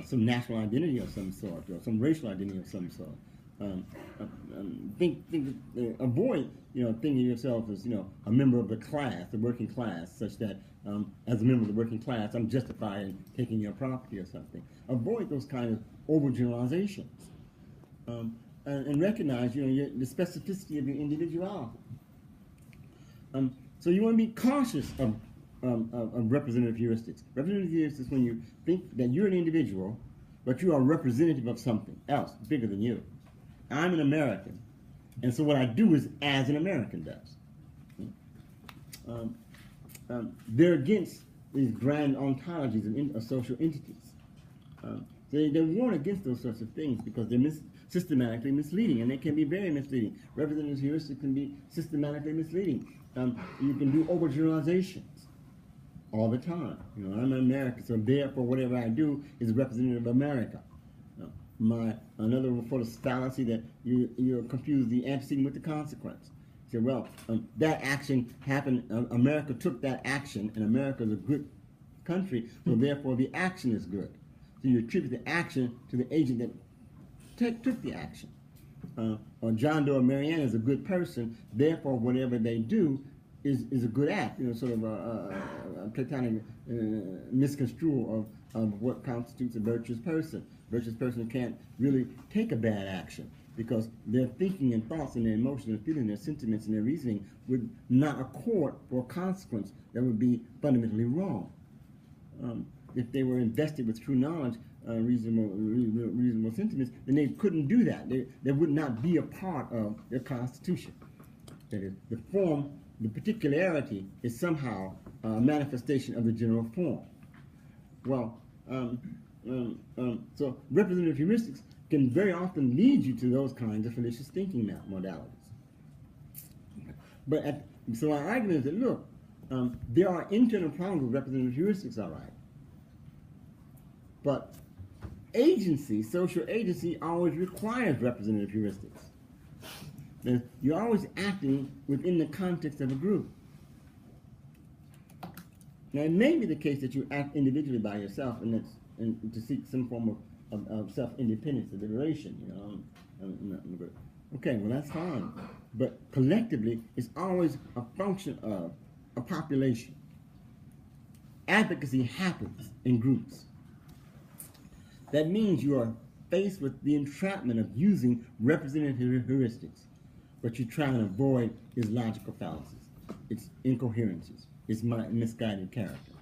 some national identity of some sort, or some racial identity of some sort. Avoid, thinking of yourself as, a member of the class, the working class, such that as a member of the working class, I'm justified in taking your property or something. Avoid those kind of overgeneralizations, and recognize, the specificity of your individuality. So you want to be cautious of representative heuristics. Representative heuristics when you think that you're an individual, but you are representative of something else bigger than you. I'm an American, and so what I do is as an American does. They're against these grand ontologies of social entities. They warn against those sorts of things because they're systematically misleading, and they can be very misleading. Representative heuristics can be systematically misleading. You can do overgeneralizations all the time. I'm an American, so therefore whatever I do is representative of America. Another for the fallacy that you confuse the antecedent with the consequence. You say, well, that action happened, America took that action, and America is a good country, so therefore the action is good. So you attribute the action to the agent that took the action. Or John Doe or Marianne is a good person, therefore whatever they do is a good act. Sort of a platonic misconstrual of what constitutes a virtuous person. Virtuous person can't really take a bad action because their thinking and thoughts and their emotions and feelings, their sentiments and their reasoning would not accord for a consequence that would be fundamentally wrong. If they were invested with true knowledge, reasonable sentiments, then they couldn't do that. They would not be a part of their constitution. That is, the form, the particularity is somehow a manifestation of the general form. Well, so representative heuristics can very often lead you to those kinds of fallacious thinking modalities. So our argument is that, look, there are internal problems with representative heuristics, all right. But agency, social agency, always requires representative heuristics. You're always acting within the context of a group. Now, it may be the case that you act individually by yourself and to seek some form of self-independence, of liberation. Okay, well, that's fine. But collectively, it's always a function of a population. Advocacy happens in groups. That means you are faced with the entrapment of using representative heuristics. What you try and avoid is logical fallacies, its incoherences, its misguided character.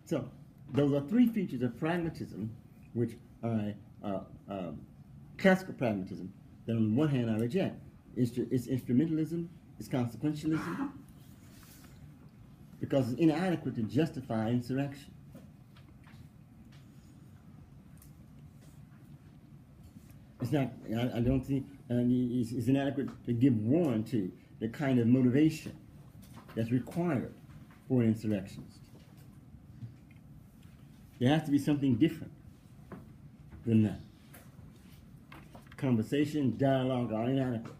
So, those are three features of pragmatism, which are classical pragmatism, that on the one hand I reject. It's instrumentalism, it's consequentialism, because it's inadequate to justify insurrection. It's not, I don't think, it's inadequate to give warrant to the kind of motivation that's required for an insurrectionist. There has to be something different than that. Conversation, dialogue are inadequate.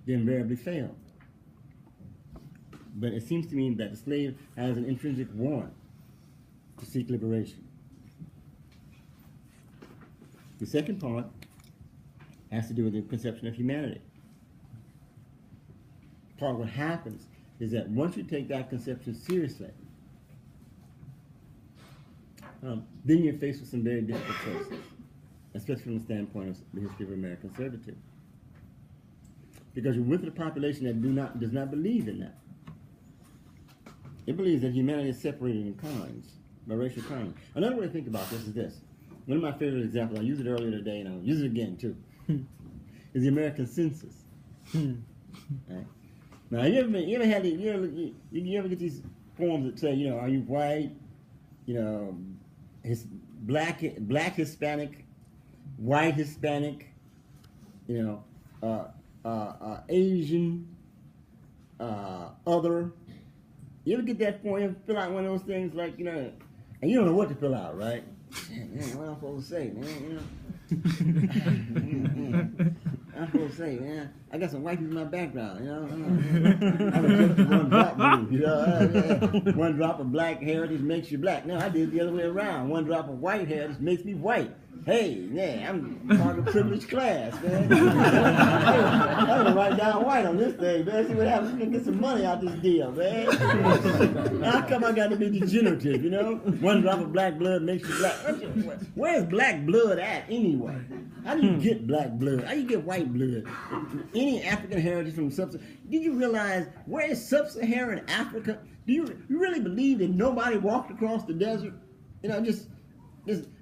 They invariably fail. But it seems to me that the slave has an intrinsic warrant to seek liberation. The second part has to do with the conception of humanity. Part of what happens is that once you take that conception seriously, then you're faced with some very difficult choices, especially from the standpoint of the history of American servitude. Because you're with a population that does not believe in that. It believes that humanity is separated in kinds, by racial kinds. Another way to think about this is this. One of my favorite examples, I used it earlier today and I'll use it again too, is the American census. Right? Now, you ever get these forms that say, are you white, black Hispanic, white Hispanic, Asian, other. You ever get that form? You ever fill out one of those things like, and you don't know what to fill out, right? Man, what am I supposed to say, man? I'm supposed to say, man, I got some white people in my background, you know. I'm just one drop move, you know. One drop of black heritage makes you black. No, I did it the other way around. One drop of white heritage makes me white. Hey, yeah, I'm part of the privileged class, man. I'm gonna write down white on this thing, man. See what happens. We're gonna get some money out this deal, man. How come I got to be degenerative, you know? One drop of black blood makes you black. Where's black blood at anyway? How do you get black blood? How do you get white blood? Any African heritage from sub-Saharan? Did you realize where is sub-Saharan Africa? Do you really believe that nobody walked across the desert? You know, just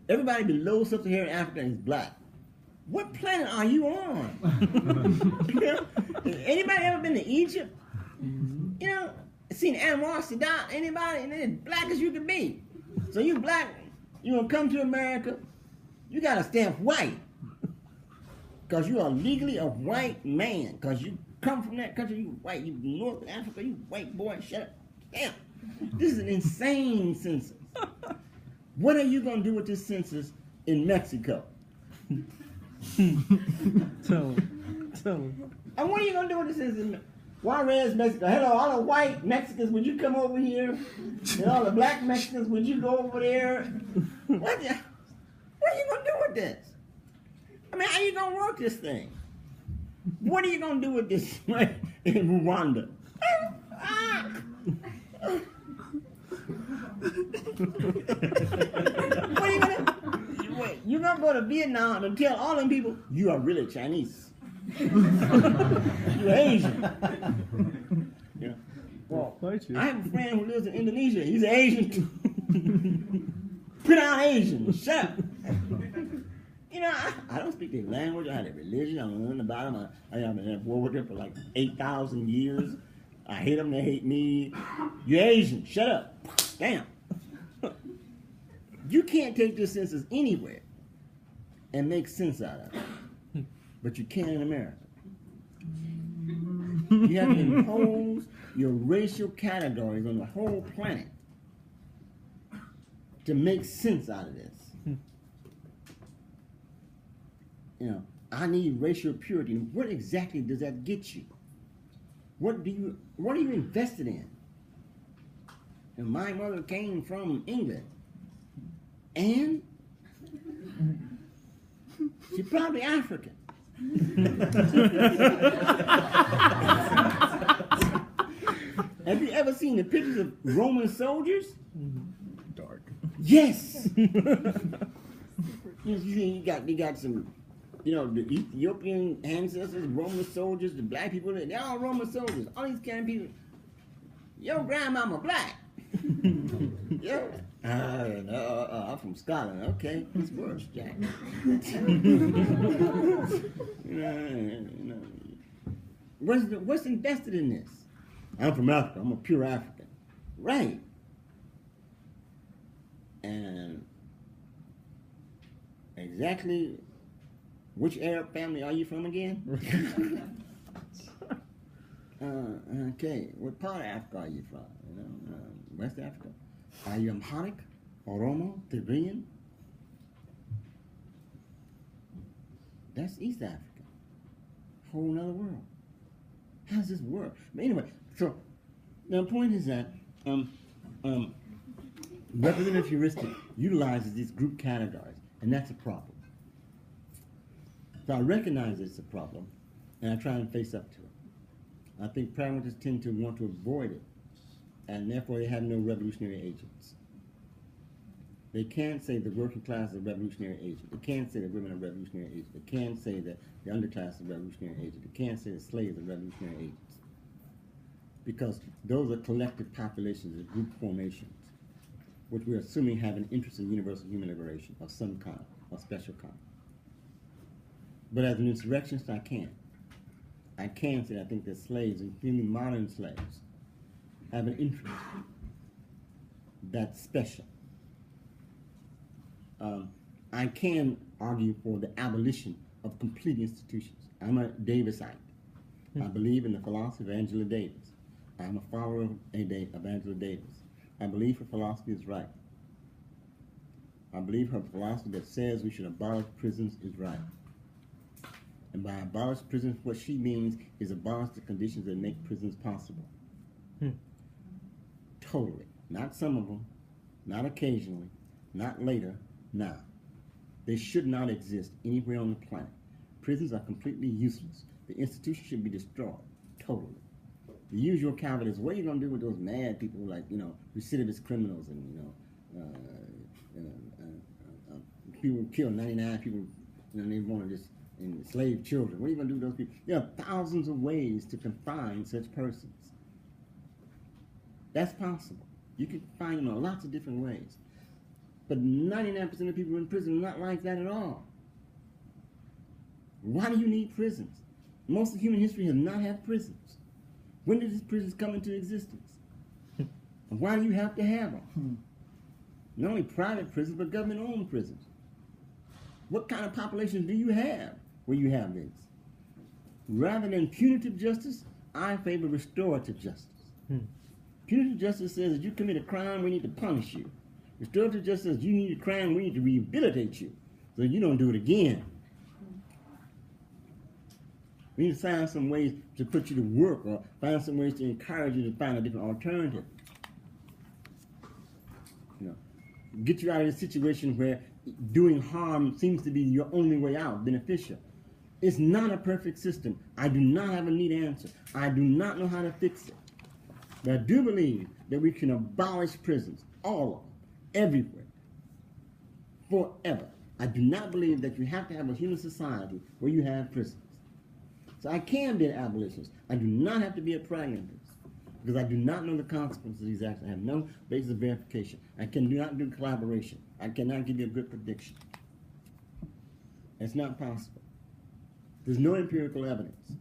everybody below sub-Saharan Africa is black. What planet are you on? You know? Anybody ever been to Egypt? You know, seen Anwar Sadat? Anybody? And they're black as you can be. So you black, you gonna come to America, you gotta stamp white. Because you are legally a white man. Because you come from that country, you white. You North Africa, you white boy, shut up. Damn. This is an insane census. What are you going to do with this census in Mexico? Tell him. And what are you going to do with this census in Mexico? Juarez, Mexico. Hello, all the white Mexicans, would you come over here? And all the black Mexicans, would you go over there? What are you going to do with this? I mean, how are you going to work this thing? What are you going to do with this in Rwanda? What are you going to do? You're going to go to Vietnam and tell all them people, you are really Chinese. You're Asian. Yeah. Well, I have a friend who lives in Indonesia. He's Asian. Put out Asian. Shut up. You know, I don't speak their language. I have their religion. I don't learn about them. I've been at war with them for like 8,000 years. I hate them. They hate me. You're Asian. Shut up. Damn. You can't take this census anywhere and make sense out of it. But you can in America. You have to impose your racial categories on the whole planet to make sense out of this. You know, I need racial purity. What exactly does that get you? What are you invested in? And my mother came from England. And she's probably African. Have you ever seen the pictures of Roman soldiers? Dark. Yes. you got some, you know, the Ethiopian ancestors, Roman soldiers, the black people, they're all Roman soldiers. All these kind of people. Your grandmama black. Yo. I'm from Scotland. Okay, it's worse, Jack. What's invested in this? I'm from Africa. I'm a pure African. Right. And exactly which Arab family are you from again? Okay, what part of Africa are you from? You know, West Africa. Are you Amharic, Oromo, Tigrayan? That's East Africa. Whole nother world. How does this work? But anyway, so the point is that representative heuristic utilizes these group categories, and that's a problem. So I recognize it's a problem, and I try and face up to it. I think pragmatists tend to want to avoid it, and therefore they have no revolutionary agents. They can't say the working class is a revolutionary agent. They can't say that women are revolutionary agents. They can't say that the underclass is a revolutionary agent. They can't say that slaves are revolutionary agents. Because those are collective populations of group formations, which we're assuming have an interest in universal human liberation of some kind, of special kind. But as an insurrectionist, I can't. I can say I think that slaves, including modern slaves, have an interest that's special. I can argue for the abolition of complete institutions. I'm a Davisite. I believe in the philosophy of Angela Davis. I'm a follower of Angela Davis. I believe her philosophy is right. I believe her philosophy that says we should abolish prisons is right. And by abolish prisons, what she means is abolish the conditions that make prisons possible. Totally. Not some of them, not occasionally, not later, now. They should not exist anywhere on the planet. Prisons are completely useless. The institution should be destroyed. Totally. The usual caveat is, what are you going to do with those mad people like, recidivist criminals and, people who kill 99 people, they want to just enslave children. What are you going to do with those people? There are thousands of ways to confine such persons. That's possible. You can find them in lots of different ways. But 99% of people in prison are not like that at all. Why do you need prisons? Most of human history has not had prisons. When did these prisons come into existence? And why do you have to have them? Not only private prisons, but government-owned prisons. What kind of population do you have where you have these? Rather than punitive justice, I favor restorative justice. Punitive justice says that you commit a crime, we need to punish you. Restorative justice says you need a crime, we need to rehabilitate you so you don't do it again. We need to find some ways to put you to work or find some ways to encourage you to find a different alternative. Get you out of a situation where doing harm seems to be your only way out, beneficial. It's not a perfect system. I do not have a neat answer. I do not know how to fix it. But I do believe that we can abolish prisons, all of them, everywhere, forever. I do not believe that you have to have a human society where you have prisons. So I can be an abolitionist. I do not have to be a pragmatist because I do not know the consequences of these acts. I have no basis of verification. I cannot do collaboration. I cannot give you a good prediction. It's not possible. There's no empirical evidence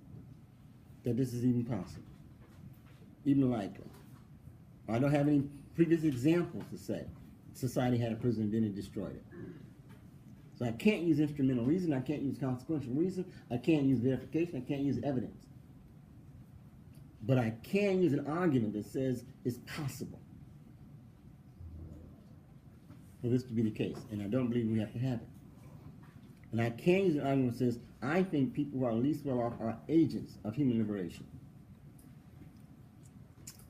that this is even possible, even likely. I don't have any previous examples to say society had a prison and then it destroyed it. So I can't use instrumental reason, I can't use consequential reason, I can't use verification, I can't use evidence. But I can use an argument that says it's possible for this to be the case, and I don't believe we have to have it. And I can use an argument that says I think people who are least well off are agents of human liberation.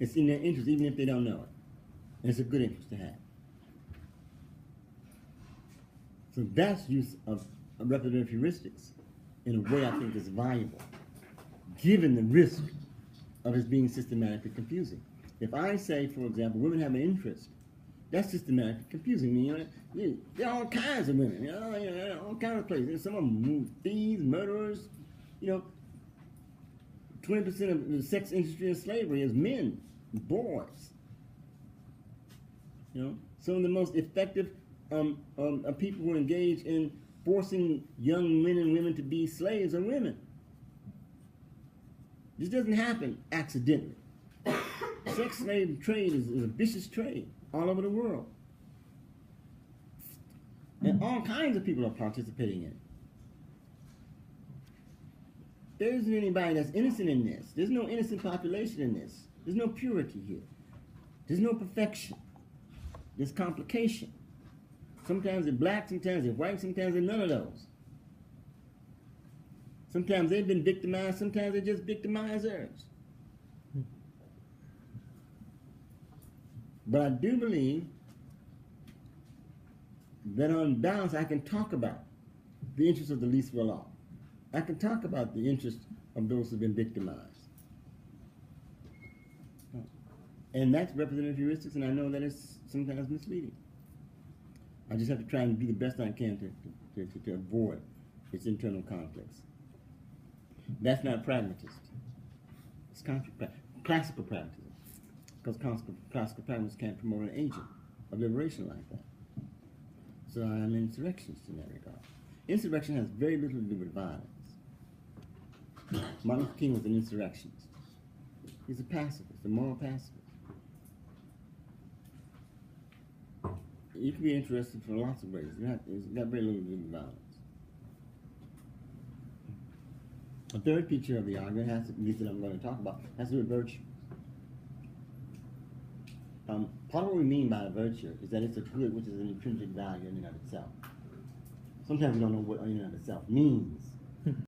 It's in their interest, even if they don't know it. And it's a good interest to have. So that's use of representative heuristics in a way I think is valuable, given the risk of it being systematically confusing. If I say, for example, women have an interest, that's systematically confusing. There are all kinds of women, all kinds of places. Some of them thieves, murderers, 20% of the sex industry and slavery is men, boys. Some of the most effective people who engage in forcing young men and women to be slaves are women. This doesn't happen accidentally. Sex slave trade is a vicious trade all over the world. And all kinds of people are participating in it. There isn't anybody that's innocent in this. There's no innocent population in this. There's no purity here. There's no perfection. There's complication. Sometimes they're black, sometimes they're white, sometimes they're none of those. Sometimes they've been victimized, sometimes they're just victimizers. But I do believe that on balance I can talk about the interests of the least well off. I can talk about the interests of those who have been victimized. And that's representative heuristics, and I know that it's sometimes misleading. I just have to try and do the best I can to avoid its internal conflicts. That's not pragmatist. It's classical pragmatism. Because classical pragmatists can't promote an agent of liberation like that. So I'm an insurrectionist in that regard. Insurrection has very little to do with violence. Martin Luther King was an insurrectionist. He's a pacifist, a moral pacifist. You can be interested for lots of ways. It's got very little to do with violence. A third feature of the argument has to, at least that I'm going to talk about, has to do with virtue. Part of what we mean by a virtue is that it's a good which is an intrinsic value in and of itself. Sometimes we don't know what in and of itself means.